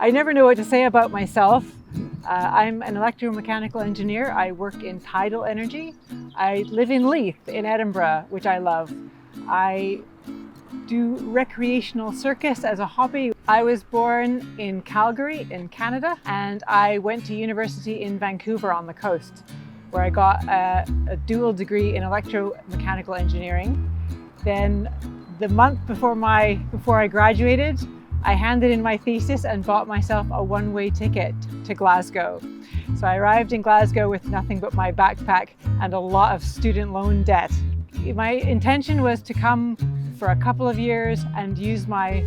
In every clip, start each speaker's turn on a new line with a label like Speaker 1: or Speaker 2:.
Speaker 1: I never know what to say about myself. I'm an electromechanical engineer. I work in tidal energy. I live in Leith in Edinburgh, which I love. I do recreational circus as a hobby. I was born in Calgary in Canada, and I went to university in Vancouver on the coast, where I got a dual degree in electromechanical engineering. Then the month before I graduated, I handed in my thesis and bought myself a one-way ticket to Glasgow. So I arrived in Glasgow with nothing but my backpack and a lot of student loan debt. My intention was to come for a couple of years and use my,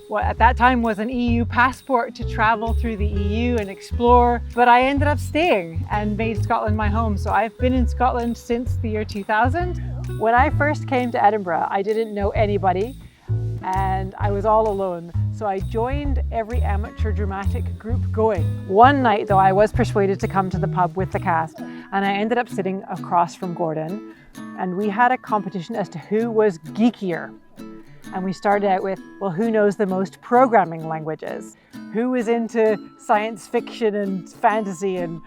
Speaker 1: what at that time was an EU passport, to travel through the EU and explore, but I ended up staying and made Scotland my home. So I've been in Scotland since the year 2000. When I first came to Edinburgh, I didn't know anybody and I was all alone. So I joined every amateur dramatic group going. One night though, I was persuaded to come to the pub with the cast, and I ended up sitting across from Gordon, and we had a competition as to who was geekier. And we started out with, well, who knows the most programming languages? Who is into science fiction and fantasy and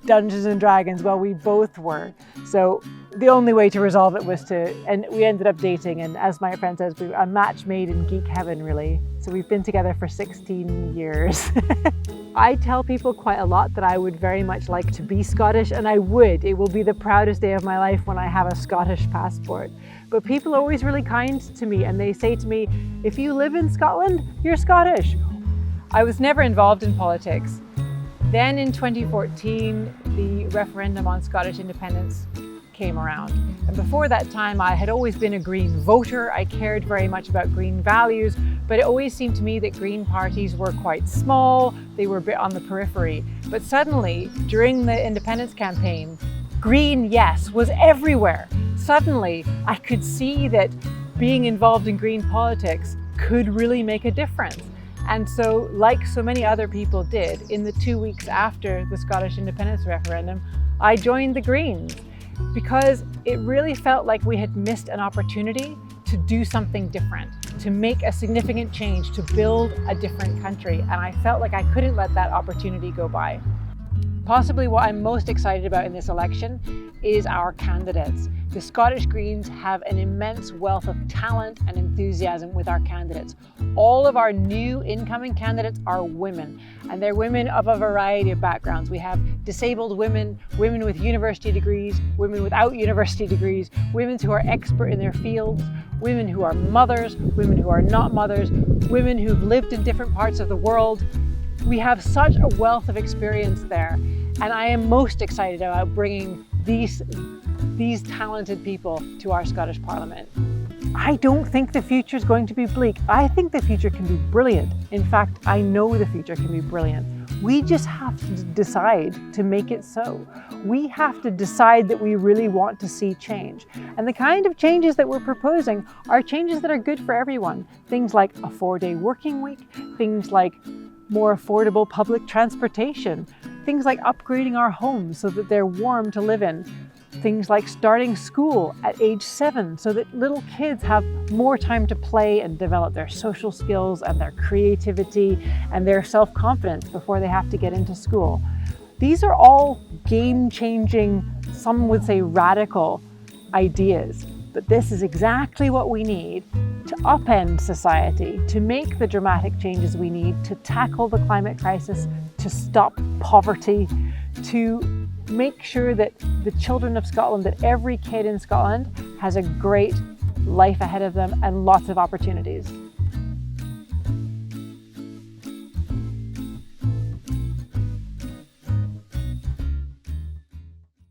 Speaker 1: Dungeons and Dragons? Well, we both were. So the only way to resolve it was and we ended up dating, and as my friend says, we were a match made in geek heaven, really. So we've been together for 16 years. I tell people quite a lot that I would very much like to be Scottish, and I would. It will be the proudest day of my life when I have a Scottish passport. But people are always really kind to me, and they say to me, if you live in Scotland, you're Scottish. I was never involved in politics. Then in 2014, the referendum on Scottish independence came around. And before that time, I had always been a Green voter. I cared very much about Green values, but it always seemed to me that Green parties were quite small. They were a bit on the periphery. But suddenly, during the independence campaign, Green yes was everywhere. Suddenly, I could see that being involved in Green politics could really make a difference. And so, like so many other people did, in the 2 weeks after the Scottish independence referendum, I joined the Greens because it really felt like we had missed an opportunity to do something different, to make a significant change, to build a different country. And I felt like I couldn't let that opportunity go by. Possibly what I'm most excited about in this election is our candidates. The Scottish Greens have an immense wealth of talent and enthusiasm with our candidates. All of our new incoming candidates are women, and they're women of a variety of backgrounds. We have disabled women, women with university degrees, women without university degrees, women who are expert in their fields, women who are mothers, women who are not mothers, women who've lived in different parts of the world. We have such a wealth of experience there, and I am most excited about bringing these talented people to our Scottish Parliament. I don't think the future is going to be bleak. I think the future can be brilliant. In fact, I know the future can be brilliant. We just have to decide to make it so. We have to decide that we really want to see change. And the kind of changes that we're proposing are changes that are good for everyone. Things like a 4-day working week, things like more affordable public transportation, things like upgrading our homes so that they're warm to live in, things like starting school at age 7 so that little kids have more time to play and develop their social skills and their creativity and their self-confidence before they have to get into school. These are all game-changing, some would say radical ideas, but this is exactly what we need to upend society, to make the dramatic changes we need to tackle the climate crisis, to stop poverty, to make sure that the children of Scotland, that every kid in Scotland has a great life ahead of them and lots of opportunities.